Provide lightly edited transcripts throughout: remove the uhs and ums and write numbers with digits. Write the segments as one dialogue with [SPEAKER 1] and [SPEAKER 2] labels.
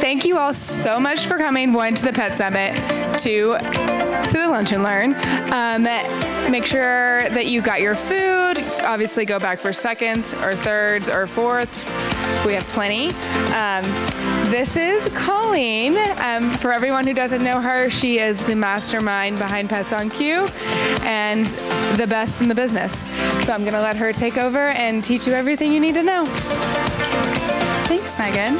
[SPEAKER 1] Thank you all so much for coming, one, to the Pet Summit, two, to the Lunch and Learn. Make sure that you got your food. Obviously, go back for seconds or thirds or fourths. We have plenty. This is Colleen. For everyone who doesn't know her, she is the mastermind behind Pets on Cue and the best in the business. So I'm going to let her take over and teach you everything you need to know.
[SPEAKER 2] Thanks, Megan.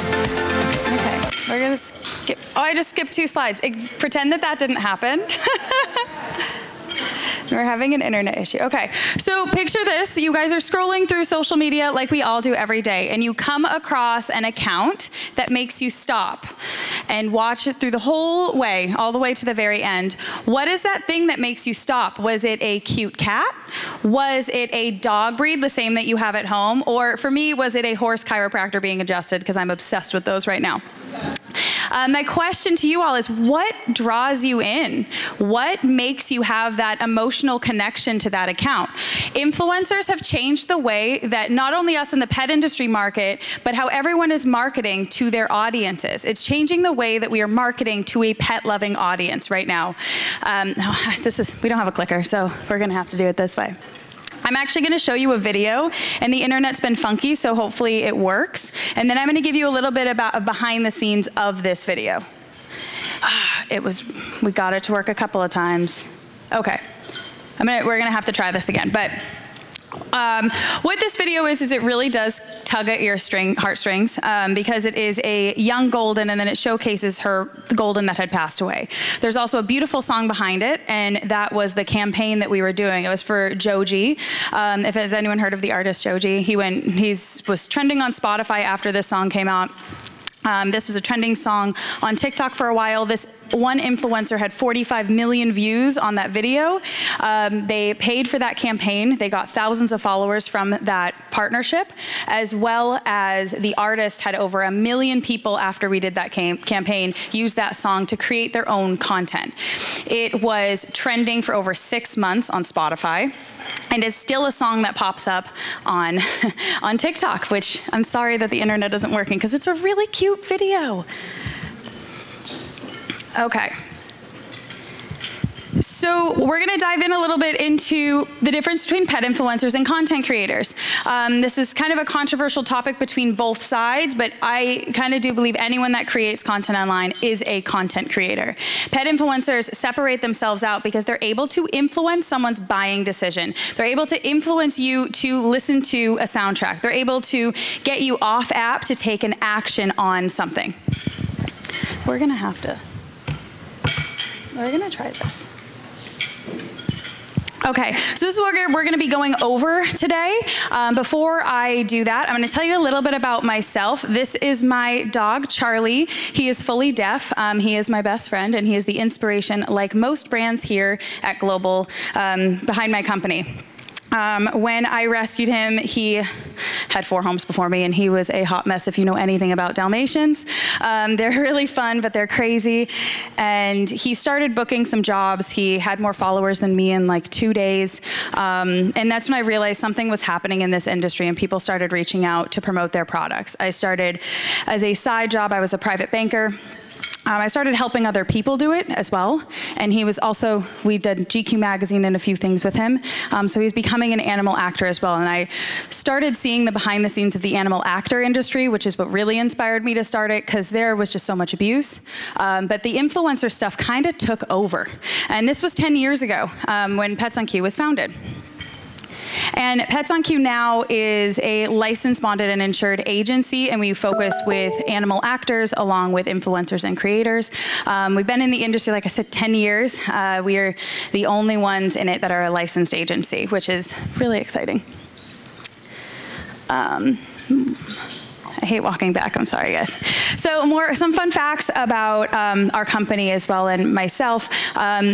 [SPEAKER 2] Okay, we're gonna skip. Oh, I just skipped 2 slides. Pretend that that didn't happen. We're having an internet issue. Okay, so picture this. You guys are scrolling through social media like we all do every day, and you come across an account that makes you stop and watch it through the whole way, all the way to the very end. What is that thing that makes you stop? Was it a cute cat? Was it a dog breed, the same that you have at home? Or for me, was it a horse chiropractor being adjusted? Because I'm obsessed with those right now. My question to you all is, what draws you in? What makes you have that emotional connection to that account? Influencers have changed the way that not only us in the pet industry market, but how everyone is marketing to their audiences. It's changing the way that we are marketing to a pet-loving audience right now. We don't have a clicker, so we're gonna have to do it this way. I'm actually going to show you a video, and the internet's been funky, so hopefully it works. And then I'm going to give you a little bit about behind the scenes of this video. We got it to work a couple of times. Okay, we're going to have to try this again. But what this video is it really does tug at your heartstrings because it is a young golden, and then it showcases the golden that had passed away. There's also a beautiful song behind it, and that was the campaign that we were doing. It was for Joji. Has anyone heard of the artist Joji? He was trending on Spotify after this song came out. This was a trending song on TikTok for a while. This one influencer had 45 million views on that video. They paid for that campaign. They got thousands of followers from that partnership, as well as the artist had over 1 million people after we did that campaign use that song to create their own content. It was trending for over 6 months on Spotify, and is still a song that pops up on, on TikTok, which I'm sorry that the internet isn't working because it's a really cute video. Okay. So we're going to dive in a little bit into the difference between pet influencers and content creators. This is kind of a controversial topic between both sides, but I kind of do believe anyone that creates content online is a content creator. Pet influencers separate themselves out because they're able to influence someone's buying decision. They're able to influence you to listen to a soundtrack. They're able to get you off app to take an action on something. We're going to try this. Okay, so this is what we're going to be going over today. Before I do that, I'm going to tell you a little bit about myself. This is my dog, Charlie. He is fully deaf. He is my best friend, and he is the inspiration, like most brands here at Global, behind my company. When I rescued him, he had 4 homes before me, and he was a hot mess if you know anything about Dalmatians. They're really fun, but they're crazy. And he started booking some jobs. He had more followers than me in like 2 days. And that's when I realized something was happening in this industry, and people started reaching out to promote their products. I started as a side job. I was a private banker. I started helping other people do it as well, and he was also, we did GQ magazine and a few things with him, so he was becoming an animal actor as well, and I started seeing the behind the scenes of the animal actor industry, which is what really inspired me to start it, because there was just so much abuse, but the influencer stuff kind of took over, and this was 10 years ago when Pets on Cue was founded. And Pets on Cue now is a licensed, bonded, and insured agency, and we focus with animal actors along with influencers and creators. We've been in the industry, like I said, 10 years. We are the only ones in it that are a licensed agency, which is really exciting. I hate walking back, I'm sorry guys. So some fun facts about our company as well, and myself.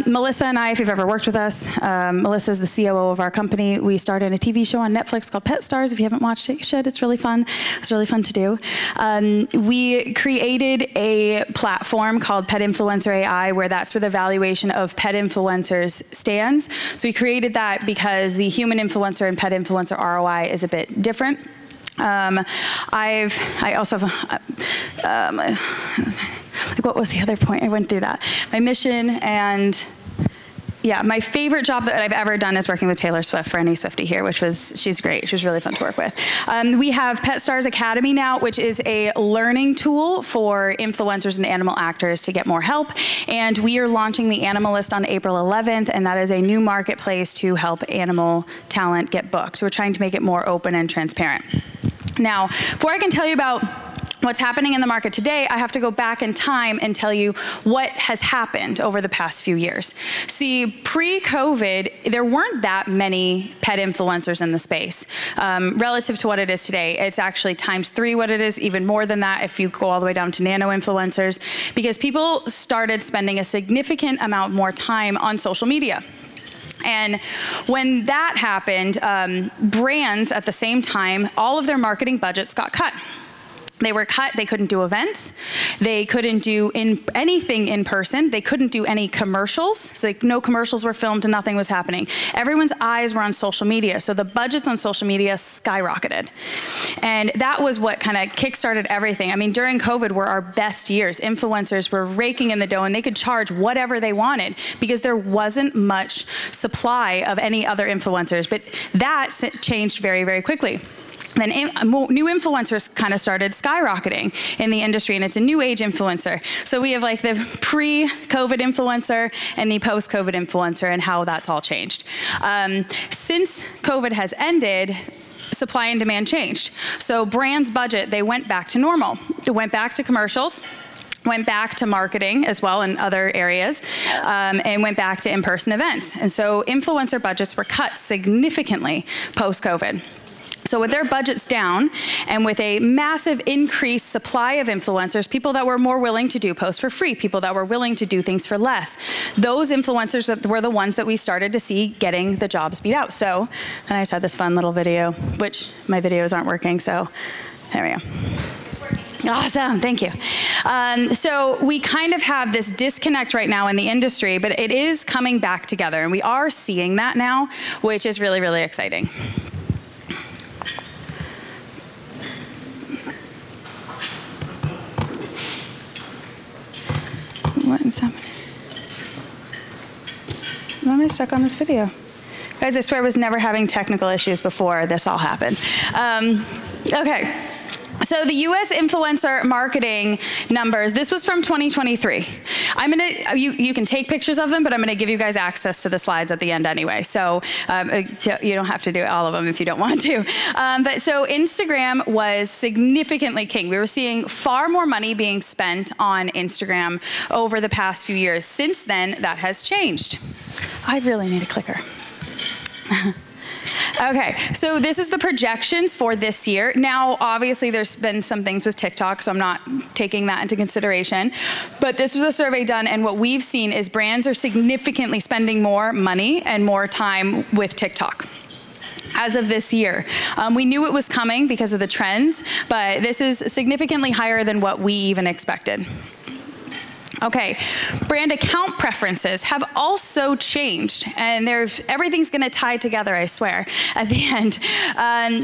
[SPEAKER 2] Melissa and I, if you've ever worked with us, Melissa is the COO of our company. We started a TV show on Netflix called Petstars. If you haven't watched it, you should. It's really fun. It's really fun to do. We created a platform called Pet Influencer AI, where that's where the valuation of pet influencers stands. So we created that because the human influencer and pet influencer ROI is a bit different. I also have, like, what was the other point? I went through that. My mission, and yeah, my favorite job that I've ever done is working with Taylor Swift, for any Swiftie here, she's great. She was really fun to work with. We have Petstars Academy now, which is a learning tool for influencers and animal actors to get more help. And we are launching the Animalist on April 11th, and that is a new marketplace to help animal talent get booked. We're trying to make it more open and transparent. Now, before I can tell you about what's happening in the market today, I have to go back in time and tell you what has happened over the past few years. See, pre-COVID, there weren't that many pet influencers in the space. Relative to what it is today, it's actually ×3 what it is, even more than that if you go all the way down to nano influencers, because people started spending a significant amount more time on social media. And when that happened, brands at the same time, all of their marketing budgets got cut. They were cut. They couldn't do events. They couldn't do anything in person. They couldn't do any commercials. So no commercials were filmed and nothing was happening. Everyone's eyes were on social media. So the budgets on social media skyrocketed. And that was what kind of kickstarted everything. I mean, during COVID were our best years. Influencers were raking in the dough and they could charge whatever they wanted because there wasn't much supply of any other influencers. But that changed very, very quickly. Then new influencers kind of started skyrocketing in the industry, and it's a new age influencer. So we have like the pre-COVID influencer and the post-COVID influencer and how that's all changed. Since COVID has ended, supply and demand changed. So brands' budget, they went back to normal. It went back to commercials, went back to marketing as well in other areas, and went back to in-person events. And so influencer budgets were cut significantly post-COVID. So with their budgets down and with a massive increased supply of influencers, people that were more willing to do posts for free, people that were willing to do things for less, those influencers were the ones that we started to see getting the jobs beat out. So, and I just had this fun little video, which my videos aren't working, so there we go. Awesome, thank you. So we kind of have this disconnect right now in the industry, but it is coming back together, and we are seeing that now, which is really, really exciting. What is happening? Why am I stuck on this video? Guys, I swear I was never having technical issues before this all happened. Okay. So the US influencer marketing numbers, this was from 2023. You can take pictures of them, but I'm gonna give you guys access to the slides at the end anyway. So you don't have to do all of them if you don't want to. But so Instagram was significantly king. We were seeing far more money being spent on Instagram over the past few years. Since then, that has changed. I really need a clicker. Okay, so this is the projections for this year. Now, obviously, there's been some things with TikTok, so I'm not taking that into consideration. But this was a survey done, and what we've seen is brands are significantly spending more money and more time with TikTok as of this year. We knew it was coming because of the trends, but this is significantly higher than what we even expected. Okay, brand account preferences have also changed, and everything's gonna tie together, I swear, at the end.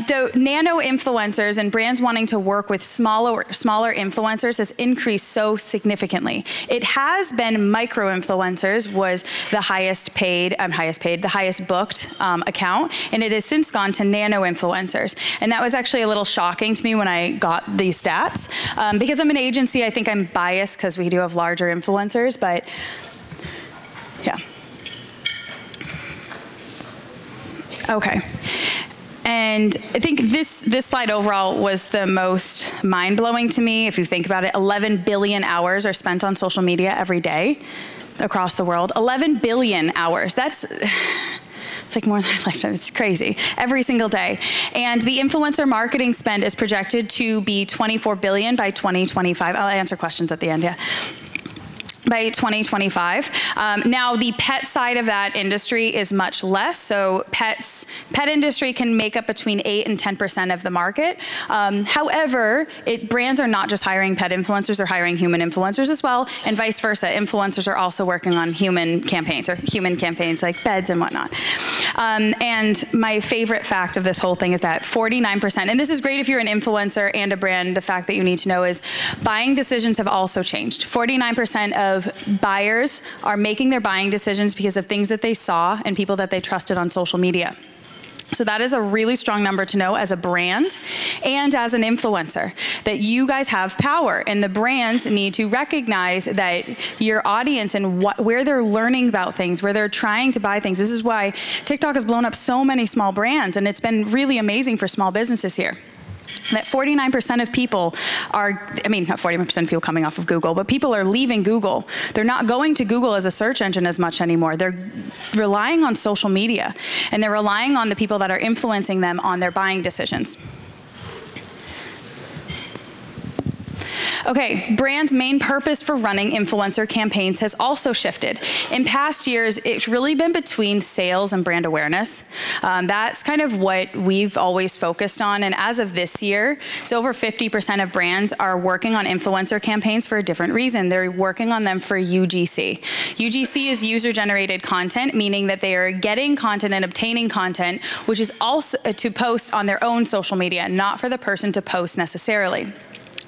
[SPEAKER 2] The nano influencers and brands wanting to work with smaller influencers has increased so significantly. It has been micro influencers was the highest booked account, and it has since gone to nano influencers. And that was actually a little shocking to me when I got these stats. Because I'm an agency, I think I'm biased because we do have larger influencers, but yeah. Okay. And I think this slide overall was the most mind-blowing to me. If you think about it, 11 billion hours are spent on social media every day across the world. 11 billion hours. It's like more than a lifetime. It's crazy. Every single day. And the influencer marketing spend is projected to be 24 billion by 2025. I'll answer questions at the end, yeah. by 2025. Now the pet side of that industry is much less. So pet industry can make up between 8 and 10% of the market. However, brands are not just hiring pet influencers, they're hiring human influencers as well, and vice versa. Influencers are also working on human campaigns like beds and whatnot. And my favorite fact of this whole thing is that 49%, and this is great if you're an influencer and a brand, the fact that you need to know is buying decisions have also changed. 49% of buyers are making their buying decisions because of things that they saw and people that they trusted on social media. So that is a really strong number to know as a brand and as an influencer, that you guys have power, and the brands need to recognize that your audience and where they're learning about things, where they're trying to buy things. This is why TikTok has blown up so many small brands, and it's been really amazing for small businesses here. That 49% of people are, I mean, not 49% of people coming off of Google, but people are leaving Google. They're not going to Google as a search engine as much anymore. They're relying on social media, and they're relying on the people that are influencing them on their buying decisions. Okay, brands' main purpose for running influencer campaigns has also shifted. In past years, it's really been between sales and brand awareness. That's kind of what we've always focused on, and as of this year, it's over 50% of brands are working on influencer campaigns for a different reason. They're working on them for UGC. UGC is user-generated content, meaning that they are getting content and obtaining content, which is also to post on their own social media, not for the person to post necessarily.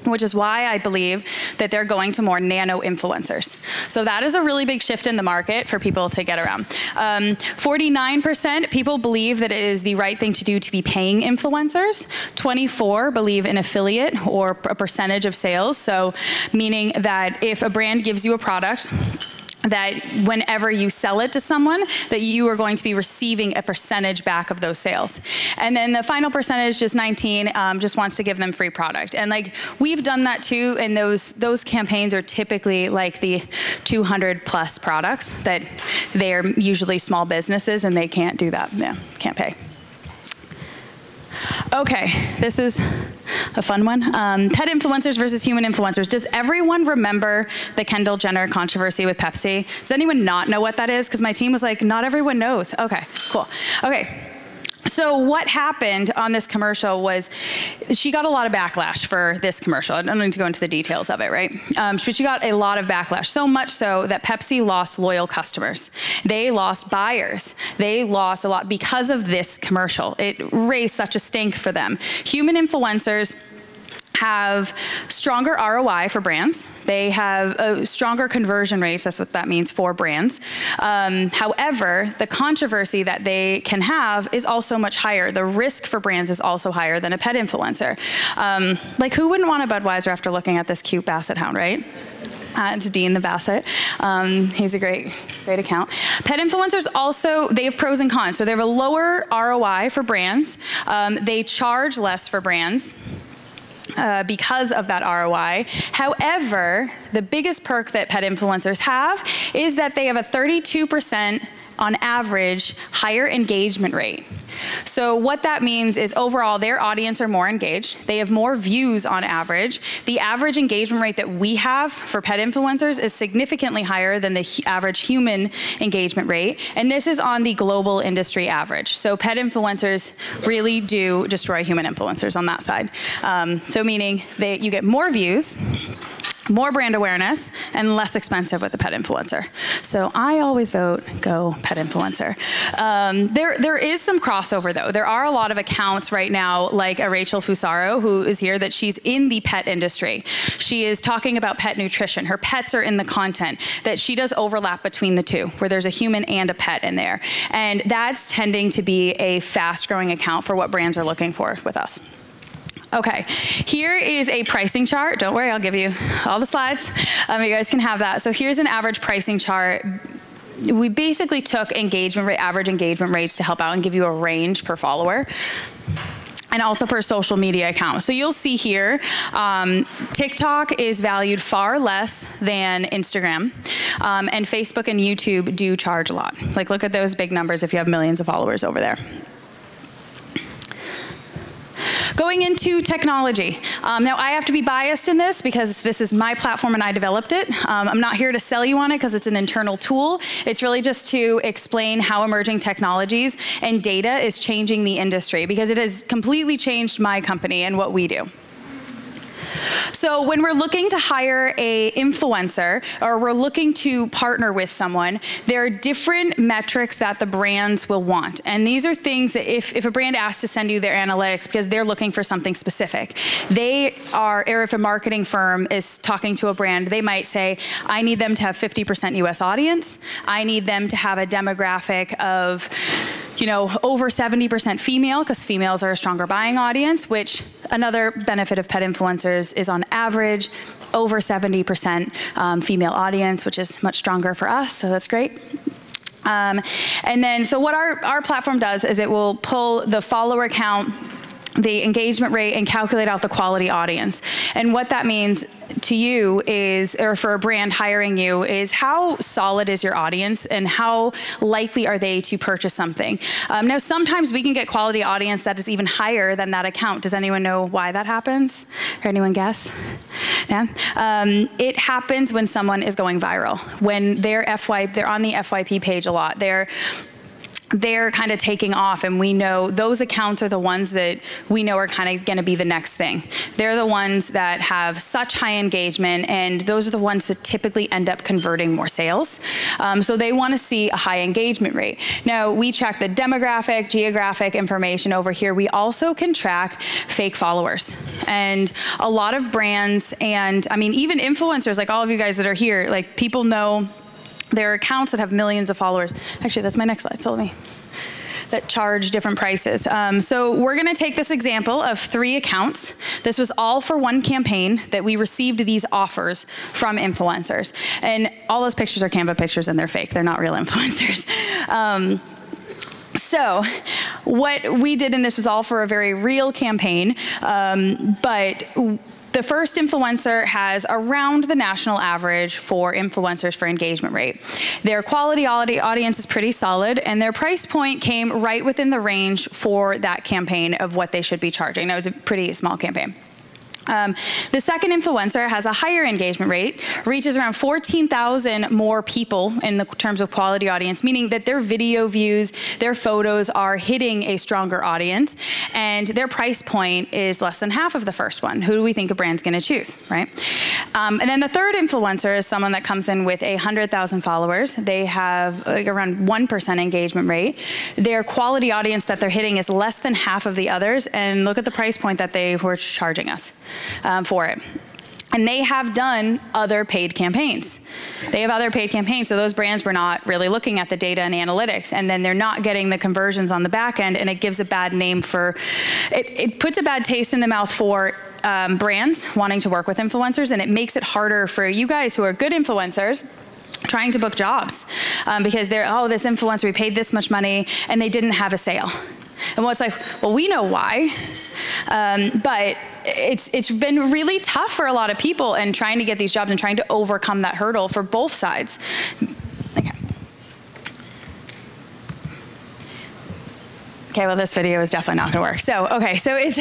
[SPEAKER 2] Which is why I believe that they're going to more nano influencers. So that is a really big shift in the market for people to get around. 49% people believe that it is the right thing to do to be paying influencers. 24% believe in affiliate or a percentage of sales. So meaning that if a brand gives you a product, that whenever you sell it to someone, that you are going to be receiving a percentage back of those sales. And then the final percentage, just 19, just wants to give them free product. And like, we've done that too, and those campaigns are typically like the 200 plus products that they are usually small businesses and they can't do that, yeah, can't pay. Okay, this is a fun one. Pet influencers versus human influencers. Does everyone remember the Kendall Jenner controversy with Pepsi? Does anyone not know what that is? Because my team was like, not everyone knows. Okay, cool. Okay. So what happened on this commercial was she got a lot of backlash for this commercial. I don't need to go into the details of it, right? But she got a lot of backlash, so much so that Pepsi lost loyal customers. They lost buyers. They lost a lot because of this commercial. It raised such a stink for them. Human influencers have stronger ROI for brands. They have stronger conversion rates, that's what that means for brands. However, the controversy that they can have is also much higher. The risk for brands is also higher than a pet influencer. Like, who wouldn't want a Budweiser after looking at this cute basset hound, right? It's Dean the Basset. He's a great account. Pet influencers also, they have pros and cons. So they have a lower ROI for brands. They charge less for brands. Because of that ROI. However, the biggest perk that pet influencers have is that they have a 32% on average higher engagement rate. So what that means is overall their audience are more engaged. They have more views on average. The average engagement rate that we have for pet influencers is significantly higher than the average human engagement rate. And this is on the global industry average. So pet influencers really do destroy human influencers on that side. So meaning you get more views, more brand awareness, and less expensive with the pet influencer. So I always vote go pet influencer. There is some crossover though. There are a lot of accounts right now, like a Rachel Fusaro, who is here, that she's in the pet industry. She is talking about pet nutrition. Her pets are in the content, that she does overlap between the two, where there's a human and a pet in there. And that's tending to be a fast growing account for what brands are looking for with us. Okay, here is a pricing chart. Don't worry, I'll give you all the slides. You guys can have that. So here's an average pricing chart. We basically took average engagement rates to help out and give you a range per follower, and also per social media account. So you'll see here, TikTok is valued far less than Instagram, and Facebook and YouTube do charge a lot. Like, look at those big numbers if you have millions of followers over there. Going into technology. Now I have to be biased in this because this is my platform and I developed it. I'm not here to sell you on it because it's an internal tool. It's really just to explain how emerging technologies and data is changing the industry, because it has completely changed my company and what we do. So when we're looking to hire a influencer, or we're looking to partner with someone, there are different metrics that the brands will want. And these are things that if a brand asks to send you their analytics because they're looking for something specific, or if a marketing firm is talking to a brand, they might say, I need them to have 50% US audience. I need them to have a demographic of over 70% female, because females are a stronger buying audience, which another benefit of pet influencers is on average over 70% female audience, which is much stronger for us, so that's great. And then, so what our platform does is it will pull the follower count, the engagement rate, and calculate out the quality audience. And what that means to you is, or for a brand hiring you, is how solid is your audience and how likely are they to purchase something. Now, sometimes we can get quality audience that is even higher than that account. Does anyone know why that happens? Or anyone guess? Yeah? It happens when someone is going viral, when they're on the FYP page a lot. They're kind of taking off, and we know those accounts are the ones that we know are kind of going to be the next thing. They're the ones that have such high engagement, and those are the ones that typically end up converting more sales. So they want to see a high engagement rate. Now, we track the demographic, geographic information over here. We also can track fake followers. And a lot of brands, and I mean, even influencers, like all of you guys that are here, like people know there are accounts that have millions of followers. Actually, that's my next slide, so that charge different prices. So we're gonna take this example of 3 accounts. This was all for one campaign that we received these offers from influencers. And all those pictures are Canva pictures and they're fake. They're not real influencers. So what we did in this was all for a very real campaign, but the first influencer has around the national average for influencers for engagement rate. Their quality audience is pretty solid, and their price point came right within the range for that campaign of what they should be charging. Now, it's a pretty small campaign. The second influencer has a higher engagement rate, reaches around 14,000 more people in the terms of quality audience, meaning that their video views, their photos are hitting a stronger audience, and their price point is less than half of the first one. Who do we think a brand's gonna choose, right? And then the third influencer is someone that comes in with 100,000 followers. They have like around 1% engagement rate. Their quality audience that they're hitting is less than half of the others, and look at the price point that they were charging us for it. And they have done other paid campaigns. They have other paid campaigns, so those brands were not really looking at the data and analytics, and then they're not getting the conversions on the back end, and it gives a bad name for, it puts a bad taste in the mouth for brands wanting to work with influencers, and it makes it harder for you guys who are good influencers trying to book jobs because they're, oh, this influencer, we paid this much money, and they didn't have a sale. And well, it's like, well, we know why, but it's been really tough for a lot of people and trying to get these jobs and trying to overcome that hurdle for both sides. Okay, well, this video is definitely not gonna work. So, okay, so it's,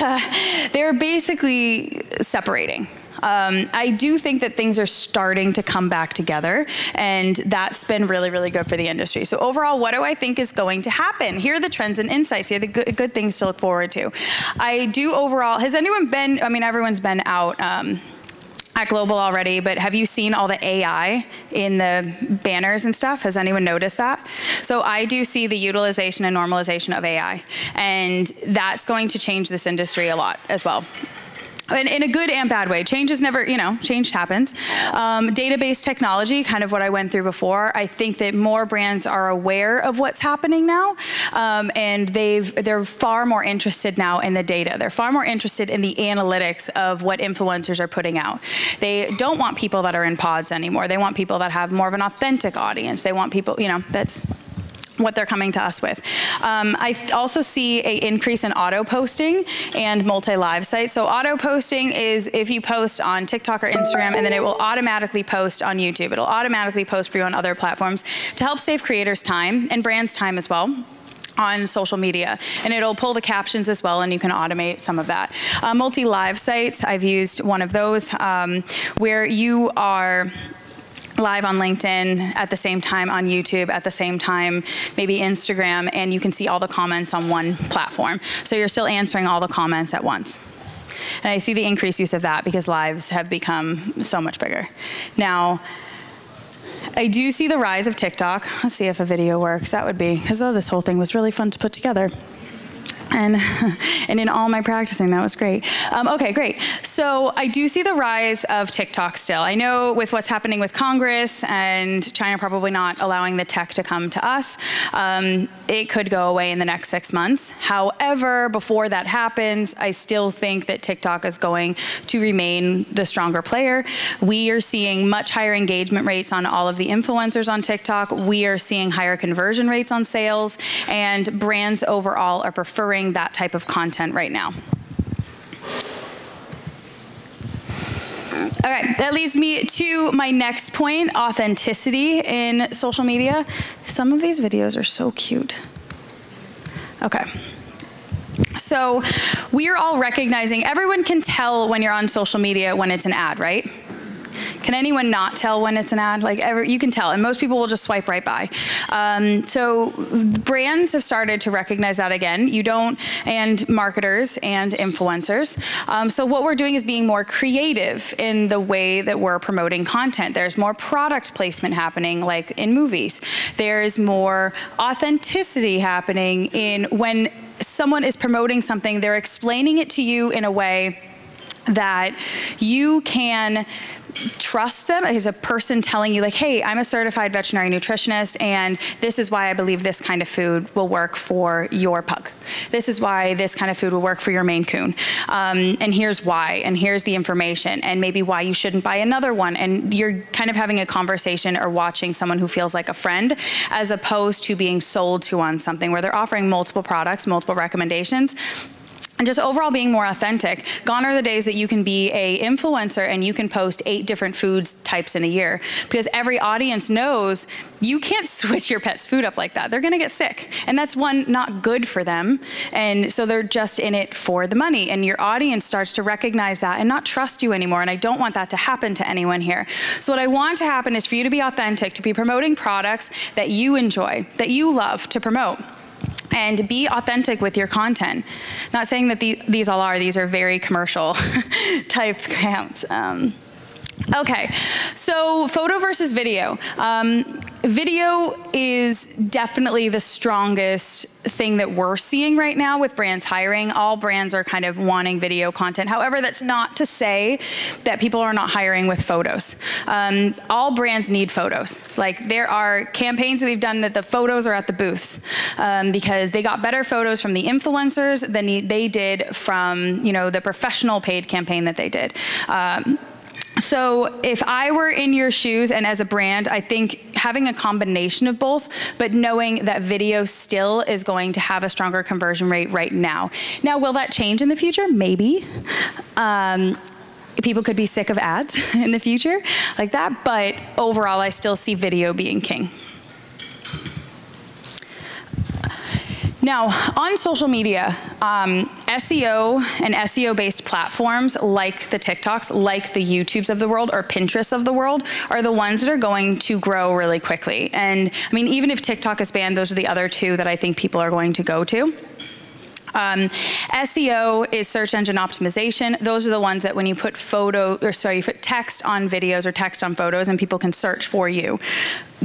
[SPEAKER 2] they're basically separating. I do think that things are starting to come back together, and that's been really, really good for the industry. So overall, what do I think is going to happen? Here are the trends and insights. Here are the good things to look forward to. I do overall, has anyone been, I mean, everyone's been out at Global already, but have you seen all the AI in the banners and stuff? Has anyone noticed that? So I do see the utilization and normalization of AI, and that's going to change this industry a lot as well. In a good and bad way. Change is never, you know, change happens. Database technology, kind of what I went through before. I think that more brands are aware of what's happening now, and they're far more interested now in the data. They're far more interested in the analytics of what influencers are putting out. They don't want people that are in pods anymore. They want people that have more of an authentic audience. They want people, you know, that's what they're coming to us with. I also see an increase in auto posting and multi-live sites. So auto posting is if you post on TikTok or Instagram, and then it will automatically post on YouTube. It'll automatically post for you on other platforms to help save creators time and brands time as well. on social media, and it'll pull the captions as well, and you can automate some of that. Multi-live sites, I've used one of those where you are live on LinkedIn at the same time on YouTube, at the same time maybe Instagram, and you can see all the comments on one platform. So you're still answering all the comments at once. And I see the increased use of that because lives have become so much bigger. Now, I do see the rise of TikTok. Let's see if a video works. That would be, because this whole thing was really fun to put together. And in all my practicing, that was great. Okay, great. So I do see the rise of TikTok still. I know with what's happening with Congress and China probably not allowing the tech to come to us, it could go away in the next 6 months. However, before that happens, I still think that TikTok is going to remain the stronger player. We are seeing much higher engagement rates on all of the influencers on TikTok. We are seeing higher conversion rates on sales, and brands overall are preferring that type of content right now. Okay, that leads me to my next point, authenticity in social media. Some of these videos are so cute. Okay. So we are all recognizing, everyone can tell when you're on social media when it's an ad, right? Can anyone not tell when it's an ad? Like, you can tell, and most people will just swipe right by. So brands have started to recognize that again. You don't, and marketers and influencers. So what we're doing is being more creative in the way that we're promoting content. There's more product placement happening, like in movies. There's more authenticity happening in when someone is promoting something, they're explaining it to you in a way that you can trust them as a person telling you, like, hey, I'm a certified veterinary nutritionist, and this is why I believe this kind of food will work for your pug. This is why this kind of food will work for your Maine Coon. And here's why, and here's the information, and maybe why you shouldn't buy another one. And you're kind of having a conversation or watching someone who feels like a friend, as opposed to being sold to on something where they're offering multiple products, multiple recommendations. And just overall being more authentic. Gone are the days that you can be a influencer and you can post 8 different foods types in a year, because every audience knows you can't switch your pet's food up like that. They're gonna get sick. And that's, one, not good for them. And so they're just in it for the money. And your audience starts to recognize that and not trust you anymore. And I don't want that to happen to anyone here. So what I want to happen is for you to be authentic, to be promoting products that you enjoy, that you love to promote. And be authentic with your content. Not saying that these all are, these are very commercial type accounts. Okay, so photo versus video. Video is definitely the strongest thing that we're seeing right now with brands hiring. All brands are kind of wanting video content. However, that's not to say that people are not hiring with photos. All brands need photos. Like, there are campaigns that we've done that the photos are at the booths because they got better photos from the influencers than they did from, you know, the professional paid campaign that they did. So if I were in your shoes and as a brand, I think having a combination of both, but knowing that video still is going to have a stronger conversion rate right now. Now, will that change in the future? Maybe. People could be sick of ads in the future like that, but overall, I still see video being king. Now, on social media, SEO and SEO-based platforms like the TikToks, like the YouTubes of the world, or Pinterests of the world, are the ones that are going to grow really quickly. And I mean, even if TikTok is banned, those are the other 2 that I think people are going to go to. SEO is search engine optimization. Those are the ones that when you put you put text on videos or text on photos and people can search for you.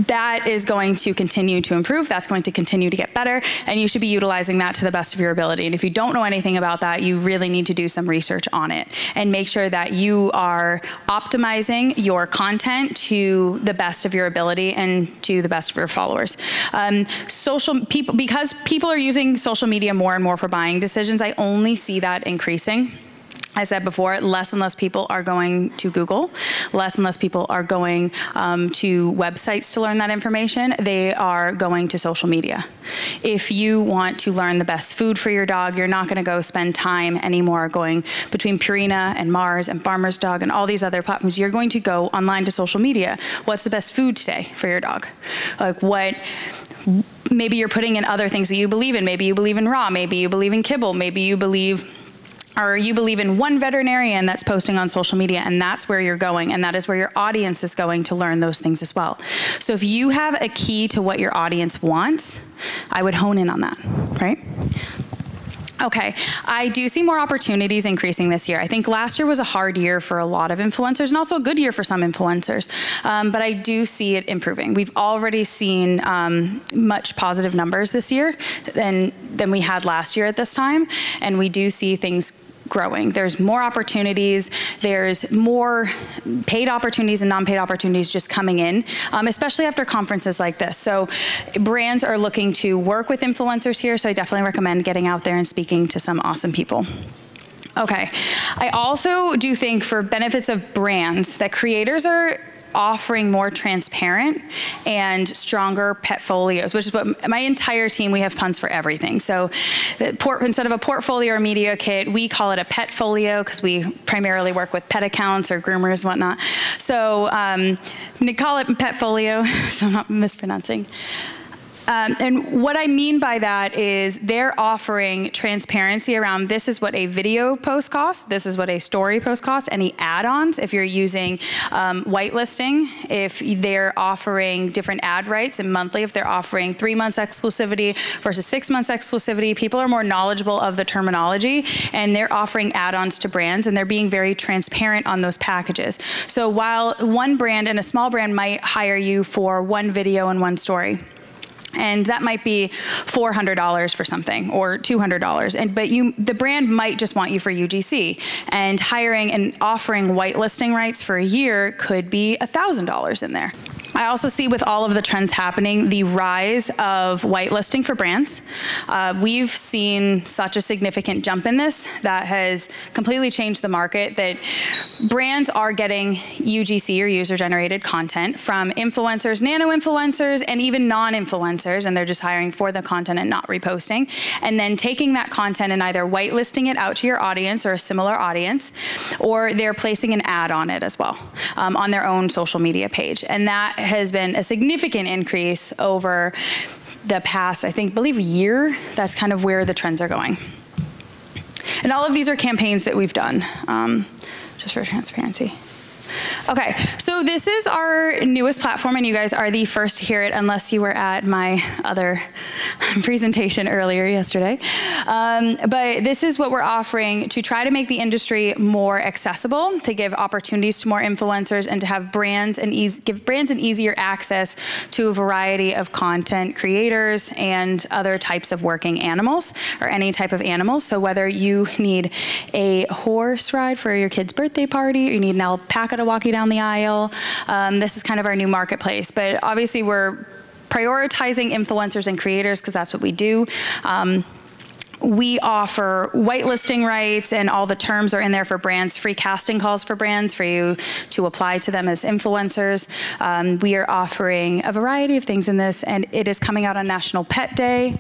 [SPEAKER 2] That is going to continue to improve. That's going to continue to get better, and you should be utilizing that to the best of your ability. And if you don't know anything about that, you really need to do some research on it and make sure that you are optimizing your content to the best of your ability and to the best of your followers. Because people are using social media more and more for buying decisions, I only see that increasing. I said before, less and less people are going to Google. Less and less people are going to websites to learn that information. They are going to social media. If you want to learn the best food for your dog, you're not gonna go spend time anymore going between Purina and Mars and Farmer's Dog and all these other platforms. You're going to go online to social media. What's the best food today for your dog? Like, maybe you're putting in other things that you believe in. Maybe you believe in raw, maybe you believe in kibble, maybe you believe in one veterinarian that's posting on social media, and that's where you're going, and that is where your audience is going to learn those things as well. So if you have a key to what your audience wants, I would hone in on that, right? Okay, I do see more opportunities increasing this year. I think last year was a hard year for a lot of influencers and also a good year for some influencers, but I do see it improving. We've already seen much positive numbers this year than we had last year at this time, and we do see things growing. There's more opportunities, there's more paid opportunities and non-paid opportunities just coming in, especially after conferences like this. So brands are looking to work with influencers here, so I definitely recommend getting out there and speaking to some awesome people. Okay, I also do think for benefits of brands that creators are offering more transparent and stronger petfolios, which is what my entire team, we have puns for everything. So instead of a portfolio or media kit, we call it a petfolio because we primarily work with pet accounts or groomers and whatnot. So they call it petfolio, so I'm not mispronouncing. And what I mean by that is they're offering transparency around this is what a video post costs, this is what a story post costs, any add-ons if you're using whitelisting, if they're offering different ad rights and monthly, if they're offering 3 months exclusivity versus 6 months exclusivity. People are more knowledgeable of the terminology, and they're offering add-ons to brands, and they're being very transparent on those packages. So while one brand and a small brand might hire you for one video and one story, and that might be $400 for something or $200, but the brand might just want you for UGC, and hiring and offering whitelisting rights for a year could be $1,000 in there. I also see with all of the trends happening, the rise of whitelisting for brands. We've seen such a significant jump in this that has completely changed the market, that brands are getting UGC or user-generated content from influencers, nano-influencers, and even non-influencers, and they're just hiring for the content and not reposting, and then taking that content and either whitelisting it out to your audience or a similar audience, or they're placing an ad on it as well on their own social media page. And that has been a significant increase over the past, I believe year. That's kind of where the trends are going. And all of these are campaigns that we've done, just for transparency. Okay, so this is our newest platform, and you guys are the first to hear it unless you were at my other presentation earlier yesterday. But this is what we're offering to try to make the industry more accessible, to give opportunities to more influencers, and to have brands and give brands an easier access to a variety of content creators and other types of working animals, or any type of animals. So whether you need a horse ride for your kid's birthday party, or you need an alpaca to walk you down the aisle, this is kind of our new marketplace. But obviously we're prioritizing influencers and creators because that's what we do. We offer whitelisting rights, and all the terms are in there for brands, free casting calls for brands for you to apply to them as influencers. We are offering a variety of things in this, and it is coming out on National Pet Day.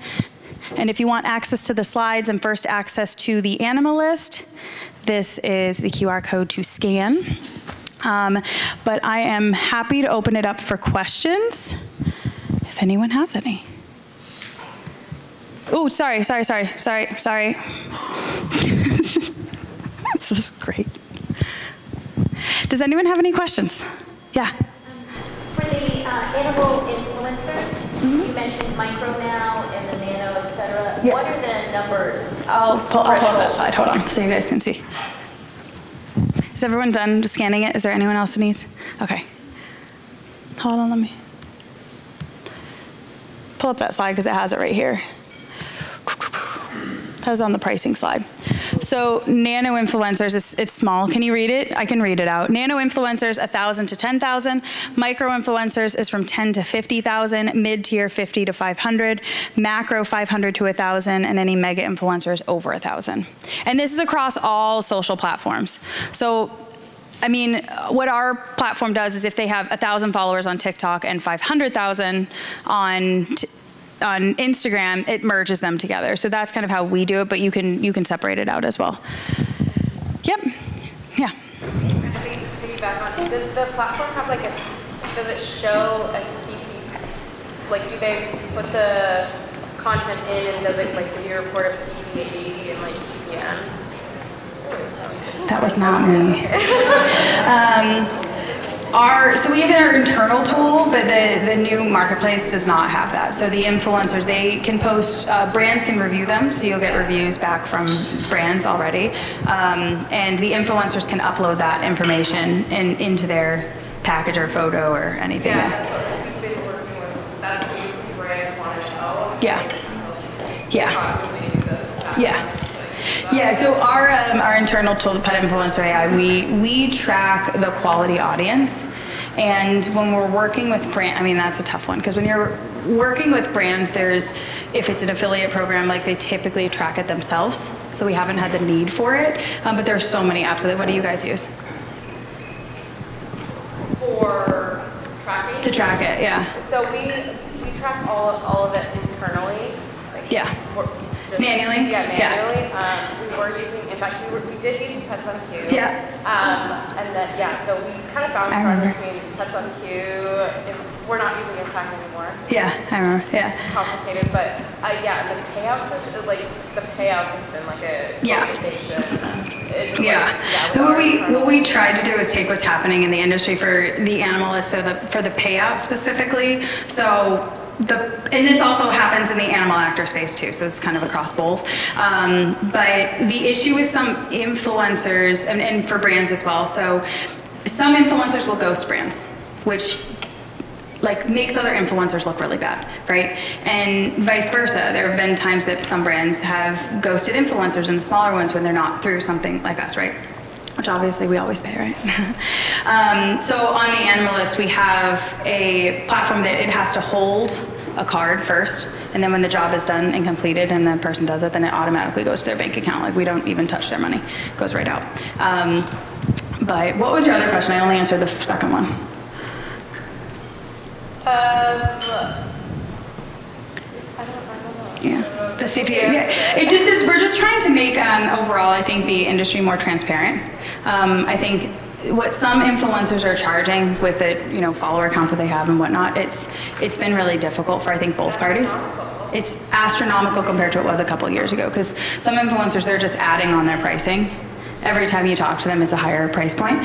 [SPEAKER 2] And if you want access to the slides and first access to the animal list, this is the QR code to scan. But I am happy to open it up for questions if anyone has any. Oh, sorry. This is great. Does anyone have any questions? Yeah.
[SPEAKER 3] For the animal influencers, you mentioned micro now and the nano, et cetera. Yeah. What are the numbers?
[SPEAKER 2] I'll pull up that slide. Hold on, so you guys can see. Is everyone done just scanning it? Is there anyone else that needs? Okay. Hold on, let me pull up that slide because it has it right here. That was on the pricing slide. So nano influencers, it's small. Can you read it? I can read it out. Nano influencers, 1,000 to 10,000. Micro influencers is from 10 to 50,000. Mid-tier, 50 to 500. Macro, 500 to 1,000. And any mega influencers over 1,000. And this is across all social platforms. So, I mean, what our platform does is if they have 1,000 followers on TikTok and 500,000 on Instagram, it merges them together. So that's kind of how we do it, but you can separate it out as well. Yep. Yeah.
[SPEAKER 4] Piggyback on, does the platform have does it show a CP like, do they put the content in and does it like give you a report of CVAD and like CPM?
[SPEAKER 2] That was not me. So we have our internal tool, but the new marketplace does not have that. So the influencers, they can post, brands can review them, so you'll get reviews back from brands already. And the influencers can upload that information into their package or photo or anything.
[SPEAKER 4] Yeah, that's what we've been working with. That's what you see brands want to know.
[SPEAKER 2] Yeah. Yeah. Yeah. Yeah, so our internal tool, the Pet Influencer AI, we track the quality audience. And when we're working with brand, I mean, that's a tough one, because when you're working with brands, if it's an affiliate program, like they typically track it themselves. So we haven't had the need for it, but there's so many apps. What do you guys use?
[SPEAKER 4] For tracking?
[SPEAKER 2] To track it, yeah.
[SPEAKER 4] So we track all of it internally. Like
[SPEAKER 2] yeah. Manually?
[SPEAKER 4] Yeah, manually. Yeah. We were using, in fact, we did use Pets on Q.
[SPEAKER 2] Yeah.
[SPEAKER 4] And then, yeah, so we kind of bounced around between Pets on Q, and we're not using Impact anymore.
[SPEAKER 2] Yeah, I remember, yeah.
[SPEAKER 4] It's complicated, but yeah, the payout, like, the payout has been like a conversation.
[SPEAKER 2] Yeah. What we tried to do is take what's happening in the industry for the animalists, so for the payout specifically. So and this also happens in the animal actor space too, so it's kind of across both. But the issue with some influencers, and for brands as well, so some influencers will ghost brands, which like makes other influencers look really bad, right? And vice versa. There have been times that some brands have ghosted influencers and the smaller ones when they're not through something like us, right? Which obviously we always pay, right? So on the Animalist, we have a platform that it has to hold a card first, and then when the job is done and completed and the person does it, then it automatically goes to their bank account. Like we don't even touch their money. It goes right out. But what was your other question? I only answered the second one. Yeah, the CPA. Yeah, it just is. We're just trying to make overall, I think, the industry more transparent. I think what some influencers are charging with the follower count that they have and whatnot, it's been really difficult for I think both parties. It's astronomical compared to what it was a couple of years ago, because some influencers, they're just adding on their pricing. Every time you talk to them, it's a higher price point.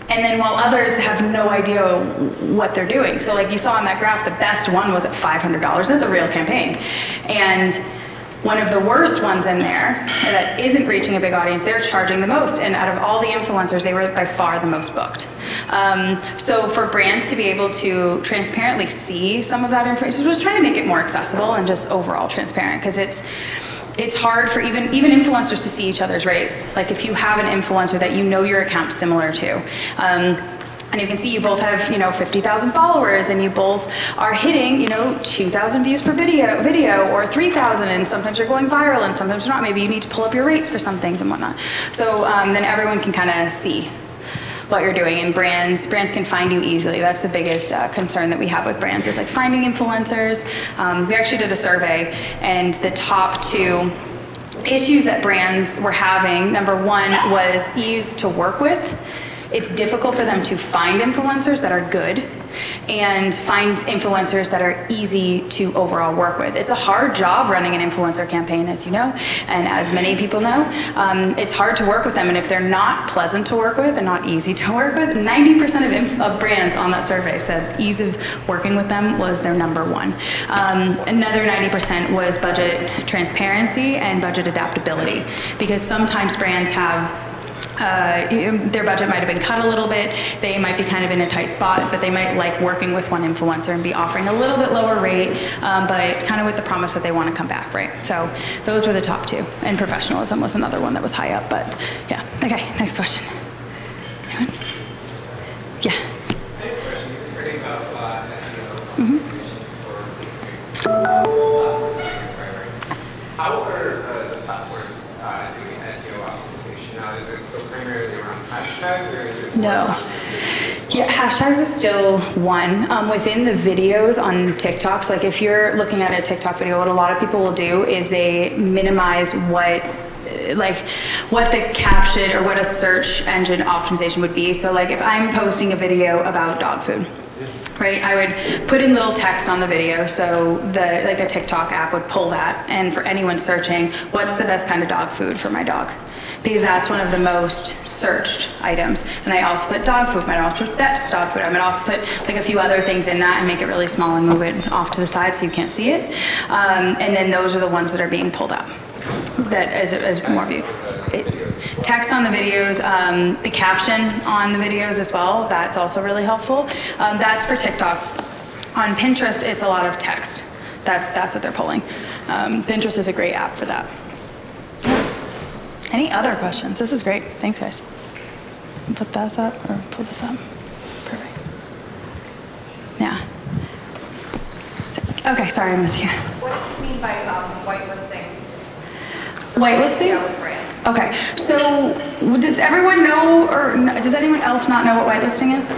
[SPEAKER 2] And then while others have no idea what they're doing. So like you saw on that graph, the best one was at $500. That's a real campaign. And one of the worst ones in there that isn't reaching a big audience, they're charging the most. And out of all the influencers, they were by far the most booked. So for brands to be able to transparently see some of that information, we're just trying to make it more accessible and just overall transparent, because it's hard for even influencers to see each other's rates. Like if you have an influencer that you know your account's similar to, and you can see you both have 50,000 followers, and you both are hitting 2,000 views per video or 3,000, and sometimes you're going viral and sometimes you're not. Maybe you need to pull up your rates for some things and whatnot. So then everyone can kind of see what you're doing, and brands can find you easily. That's the biggest concern that we have with brands, is like finding influencers. We actually did a survey, and the top 2 issues that brands were having, number 1 was ease to work with. It's difficult for them to find influencers that are good and find influencers that are easy to overall work with. It's a hard job running an influencer campaign, as you know, and as many people know. It's hard to work with them, and if they're not pleasant to work with and not easy to work with, 90% of brands on that survey said ease of working with them was their number 1. Another 90% was budget transparency and budget adaptability, because sometimes brands have their budget might have been cut a little bit, they might be kind of in a tight spot, but they might like working with one influencer and be offering a little bit lower rate, but kind of with the promise that they want to come back, right? So those were the top 2. And professionalism was another one that was high up, but yeah. Okay, next question. Anyone? Yeah.
[SPEAKER 5] I have a question. You were talking about SEO for how are the platforms doing SEO optimization now? Is it still primarily around hashtags, or is it more
[SPEAKER 2] No. Yeah, hashtags is still one. Within the videos on TikTok, so like if you're looking at a TikTok video, what a lot of people will do is they minimize what the caption or what a search engine optimization would be. So like if I'm posting a video about dog food, right? right? I would put in little text on the video, so like a TikTok app would pull that, and for anyone searching, what's the best kind of dog food for my dog? Because that's one of the most searched items. And I also put dog food, I might also put Bet's dog food, I might also put like a few other things in that and make it really small and move it off to the side so you can't see it. And then those are the ones that are being pulled up, that as more view. Text on the videos, the caption on the videos as well, that's also really helpful. That's for TikTok. On Pinterest, it's a lot of text. That's what they're pulling. Pinterest is a great app for that. Any other questions? This is great. Thanks, guys. Put this up, or pull this up. Perfect. Yeah. Okay, sorry, I missed you.
[SPEAKER 4] What do you mean by whitelisting?
[SPEAKER 2] Whitelisting? Okay, so does everyone know, or does anyone else not know what whitelisting is?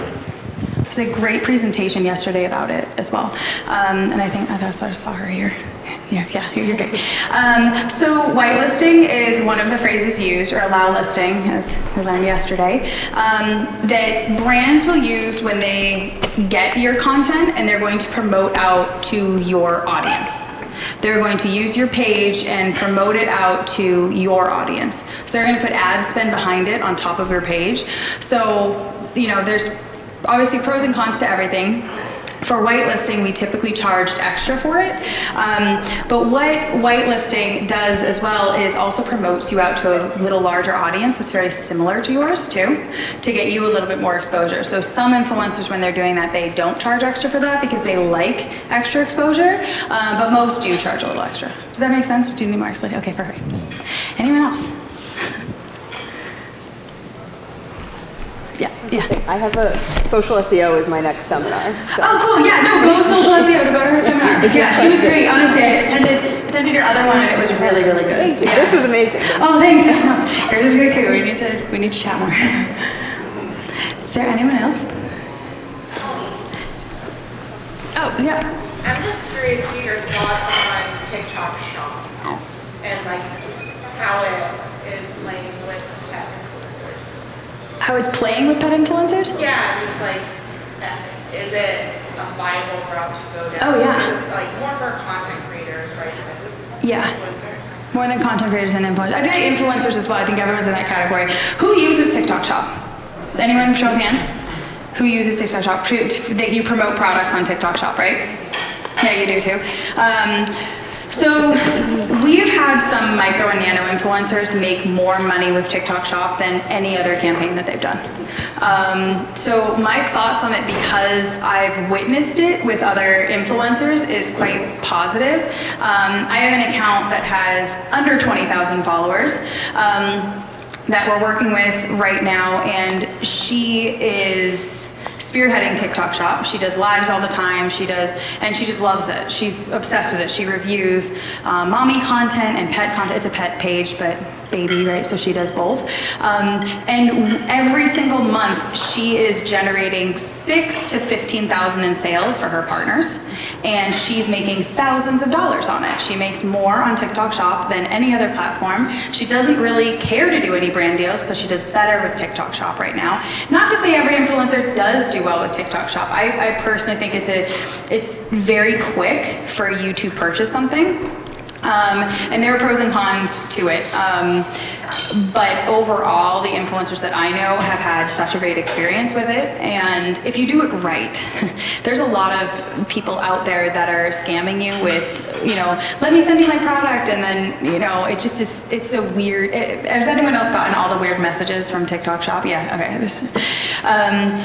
[SPEAKER 2] There's a great presentation yesterday about it as well. And I think I saw her here. Yeah, you're great. So whitelisting is one of the phrases used, or allow listing, as we learned yesterday, that brands will use when they get your content and they're going to promote out to your audience. They're going to use your page and promote it out to your audience. So they're going to put ad spend behind it on top of your page. So, there's obviously pros and cons to everything. For whitelisting, we typically charged extra for it. But what whitelisting does as well is also promotes you out to a little larger audience that's very similar to yours too, to get you a little bit more exposure. So some influencers, when they're doing that, they don't charge extra for that because they like extra exposure, but most do charge a little extra. Does that make sense? Do you need more explanation? Okay, perfect. Anyone else? Yeah.
[SPEAKER 6] I have a social SEO is my next seminar. So.
[SPEAKER 2] Oh, cool. Yeah, no, go social SEO to go to her seminar. Yeah, she was great. Honestly, I attended your other one and it was really, really good.
[SPEAKER 6] Thank you.
[SPEAKER 2] Yeah.
[SPEAKER 6] This was amazing.
[SPEAKER 2] Oh, thanks. Yours was great too. We need to chat more. Is there anyone else? Oh, yeah.
[SPEAKER 4] I'm just curious to get your thoughts on TikTok Shop and like how it is playing with pet influencers.
[SPEAKER 2] How it's playing with pet influencers?
[SPEAKER 4] Yeah, just like, is it a viable route to go down?
[SPEAKER 2] Oh, yeah.
[SPEAKER 4] Like more for content creators, right?
[SPEAKER 2] Yeah.
[SPEAKER 4] Influencers.
[SPEAKER 2] More than content creators and influencers. I think influencers as well. I think everyone's in that category. Who uses TikTok Shop? Anyone? Show of hands. Who uses TikTok Shop? That you promote products on TikTok Shop, right? Yeah, you do too. So we've had some micro and nano influencers make more money with TikTok Shop than any other campaign that they've done. So my thoughts on it, because I've witnessed it with other influencers, is quite positive. I have an account that has under 20,000 followers that we're working with right now, and she is spearheading TikTok Shop. She does lives all the time, and she just loves it. She's obsessed with it. She reviews mommy content and pet content. It's a pet page, but baby, right? So she does both. And every single month, she is generating $6,000 to $15,000 in sales for her partners, and she's making thousands of dollars on it. She makes more on TikTok Shop than any other platform. She doesn't really care to do any brand deals because she does better with TikTok Shop right now. Not to say every influencer does do well with TikTok Shop. I personally think it's very quick for you to purchase something. And there are pros and cons to it. But overall, the influencers that I know have had such a great experience with it. And if you do it right, there's a lot of people out there that are scamming you with, let me send you my product. And then, it just is, it's a weird, has anyone else gotten all the weird messages from TikTok Shop? Yeah, okay.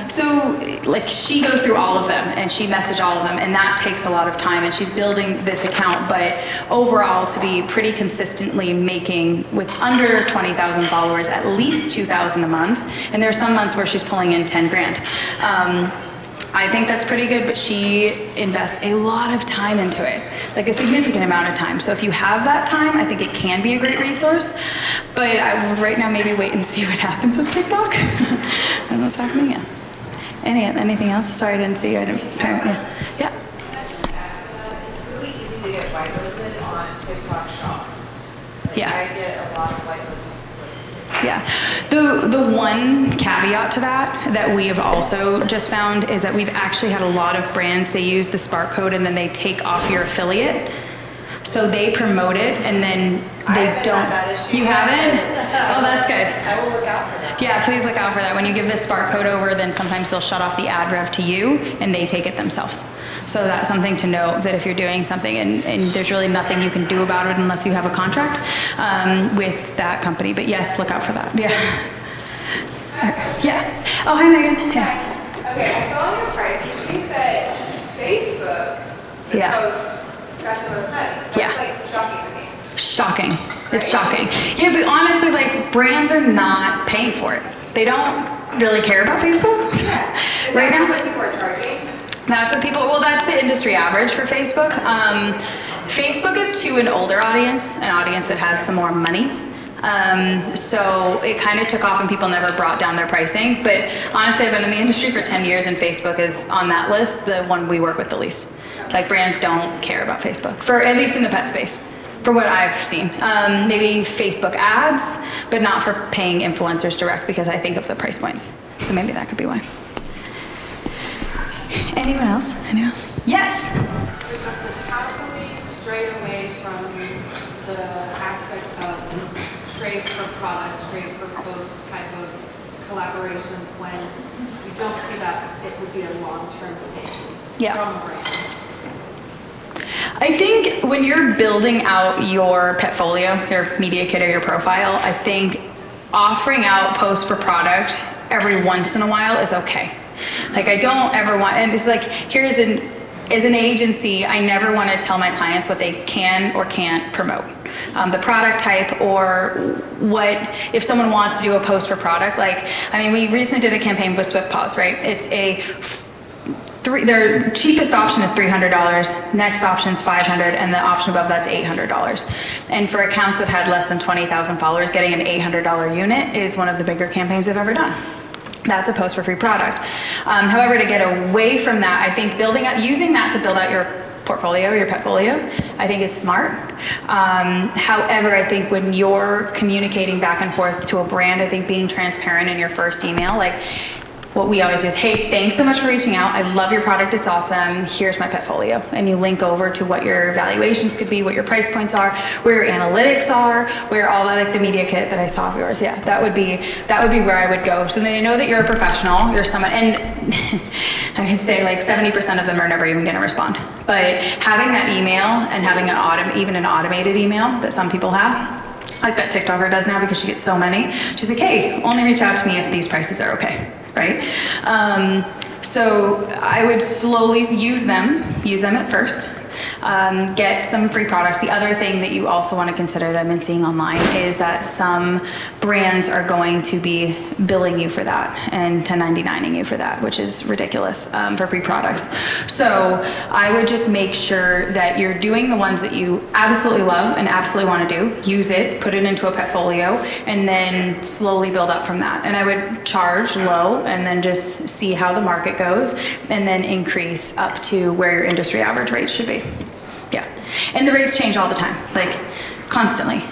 [SPEAKER 2] So like she goes through all of them and she messaged all of them, and that takes a lot of time, and she's building this account. But overall, to be pretty consistently making, with under 20,000 followers, at least 2,000 a month, and there are some months where she's pulling in 10 grand. I think that's pretty good, but she invests a lot of time into it, like a significant amount of time. So if you have that time, I think it can be a great resource, but I would right now maybe wait and see what happens with TikTok and what's happening. Yeah. Anything else? Sorry, I didn't see you. I didn't. Yeah.
[SPEAKER 4] It's really easy to get whitelisted on TikTok Shop.
[SPEAKER 2] Yeah.
[SPEAKER 4] I get a lot of whitelistings with
[SPEAKER 2] Yeah. The one caveat to that we have also just found is that we've actually had a lot of brands, they use the Spark code and then they take off your affiliate. So they promote it and then they don't. You haven't? Oh, that's good.
[SPEAKER 4] I will look out for that.
[SPEAKER 2] Yeah, please look out for that. When you give the Spark code over, then sometimes they'll shut off the ad rev to you and they take it themselves. So that's something to note, that if you're doing something and there's really nothing you can do about it unless you have a contract with that company. But yes, look out for that. Yeah. Yeah. Oh, hi, Megan. Yeah.
[SPEAKER 4] Okay, I saw on your price sheet that Facebook got the most money. That's like shocking to me.
[SPEAKER 2] Shocking. It's shocking. Yeah, but honestly, like, brands are not paying for it. They don't really care about Facebook right now.
[SPEAKER 4] What people are charging?
[SPEAKER 2] That's what people, well, that's the industry average for Facebook. Facebook is to an older audience, an audience that has some more money. So it kind of took off and people never brought down their pricing. But honestly, I've been in the industry for 10 years and Facebook is on that list, the one we work with the least. Like, brands don't care about Facebook, for at least in the pet space, for what I've seen. Maybe Facebook ads, but not for paying influencers direct because I think of the price points. So maybe that could be why. Anyone else? Anyone else? Yes?
[SPEAKER 7] How can we stray away from the aspect of trade for product, trade for post type of collaboration when you don't see that it would be a long-term thing from a brand?
[SPEAKER 2] I think when you're building out your portfolio, your media kit or your profile, I think offering out post for product every once in a while is okay. Like, I don't ever want, and it's like, as an agency, I never want to tell my clients what they can or can't promote. The product type, or what, if someone wants to do a post for product, like, I mean, we recently did a campaign with Swift Paws, right? It's their cheapest option is $300, next option is $500, and the option above that's $800. And for accounts that had less than 20,000 followers, getting an $800 unit is one of the bigger campaigns I've ever done. That's a post for free product. However, to get away from that, I think using that to build out your portfolio, your petfolio, I think is smart. However, I think when you're communicating back and forth to a brand, I think being transparent in your first email, like, what we always do is, hey, thanks so much for reaching out. I love your product, it's awesome. Here's my petfolio. And you link over to what your evaluations could be, what your price points are, where your analytics are, where all that, like the media kit that I saw of yours. Yeah, that would be where I would go. So they know that you're a professional, you're someone, and I could say like 70% of them are never even gonna respond. But having that email and having even an automated email that some people have, like that TikToker does now because she gets so many, she's like, hey, only reach out to me if these prices are okay. Right? So I would slowly use them at first, get some free products. The other thing that you also want to consider that I've been seeing online is that some brands are going to be billing you for that and 1099ing you for that, which is ridiculous for free products. So I would just make sure that you're doing the ones that you absolutely love and absolutely want to do, use it, put it into a portfolio, and then slowly build up from that. And I would charge low and then just see how the market goes and then increase up to where your industry average rates should be. Yeah, and the rates change all the time, like constantly.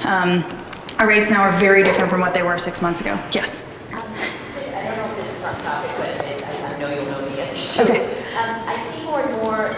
[SPEAKER 2] Our rates now are very different from what they were 6 months ago. Yes?
[SPEAKER 3] I don't know if this is on topic, but I know you'll know the answer.
[SPEAKER 2] Okay.
[SPEAKER 3] I see more and more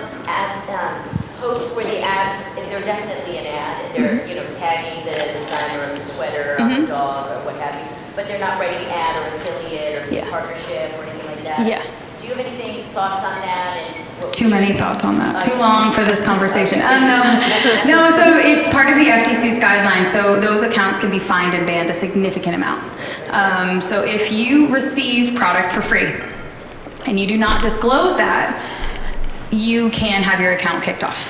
[SPEAKER 3] posts where the ads, they're definitely an ad, and they're tagging the designer of the sweater on the dog or what have you, but they're not writing ad or affiliate or partnership or anything like that.
[SPEAKER 2] Yeah.
[SPEAKER 3] Do you have anything, thoughts on that? And
[SPEAKER 2] Too many thoughts on that. Too long for this conversation. No, so it's part of the FTC's guidelines. So those accounts can be fined and banned a significant amount. So if you receive product for free and you do not disclose that, you can have your account kicked off.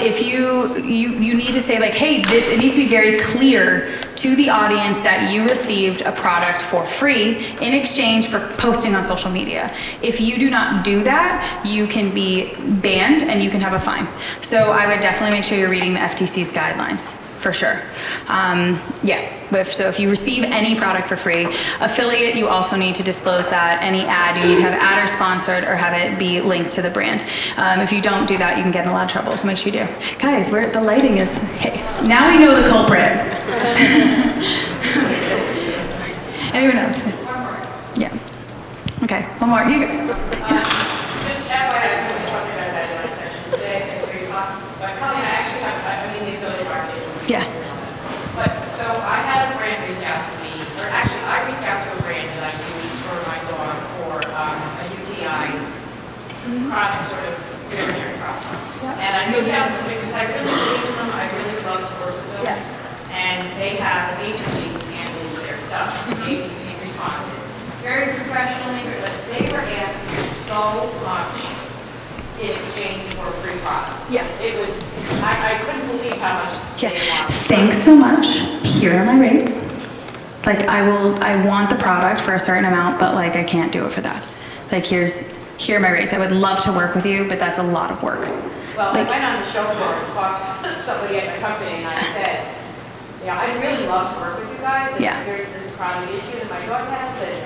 [SPEAKER 2] If you need to say like, hey, it needs to be very clear to the audience that you received a product for free in exchange for posting on social media. If you do not do that, you can be banned and you can have a fine. So I would definitely make sure you're reading the FTC's guidelines. For sure. So if you receive any product for free, affiliate, you also need to disclose that. Any ad, you need to have ad or sponsored or have it be linked to the brand. If you don't do that, you can get in a lot of trouble, so make sure you do. Guys, the lighting is, hey, now we know the culprit.
[SPEAKER 8] products sort of very profitable. And I moved out to them because I really believe in them, I really love to work with them. And they have an agency who handles their stuff. The agency responded very professionally, but they were asking so much in exchange for a free product. It was, I couldn't believe how much they wanted.
[SPEAKER 2] Thanks so much. Here are my rates. Like I want the product for a certain amount, but like I can't do it for that. Like here are my rates. I would love to work with you, but that's a lot of work.
[SPEAKER 8] Well,
[SPEAKER 2] like,
[SPEAKER 8] I went on the show floor and talked to somebody at my company, and I said, yeah, I'd really love to work with you guys. And here's this chronic issue that my dog has, and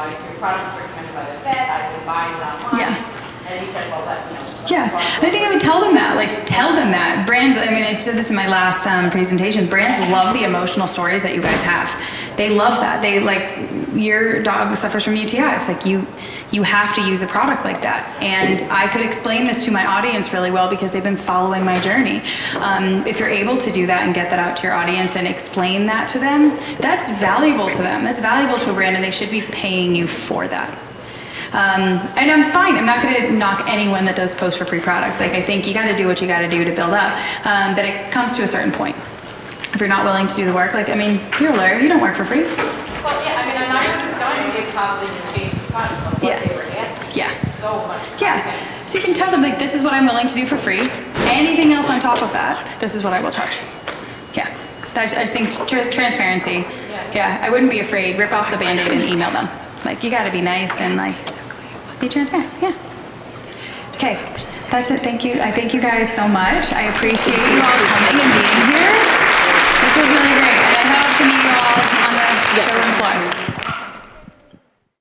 [SPEAKER 8] your product is recommended by the vet. I've been buying it online. And he said, well,
[SPEAKER 2] I think I would tell them that, like tell them that. Brands, I mean, I said this in my last presentation, brands love the emotional stories that you guys have. They love that. They like, your dog suffers from UTIs. Like you have to use a product like that. And I could explain this to my audience really well because they've been following my journey. If you're able to do that and get that out to your audience and explain that to them, that's valuable to them. That's valuable to a brand, and they should be paying you for that. And I'm fine. I'm not going to knock anyone that does post for free product. Like, I think you got to do what you got to do to build up. But it comes to a certain point. If you're not willing to do the work, like, I mean, you're a lawyer. You don't work for free.
[SPEAKER 8] Well, yeah, I mean, I'm not going to give probably the change of product, but what they were asking so much.
[SPEAKER 2] So you can tell them, like, this is what I'm willing to do for free. Anything else on top of that, this is what I will charge. I just think transparency. I wouldn't be afraid. Rip off the Band-Aid and email them. Like, you got to be nice and, like, be transparent. Okay, that's it. Thank you. I thank you guys so much. I appreciate you all coming and being here. This was really great, and I hope to meet you all on the showroom floor.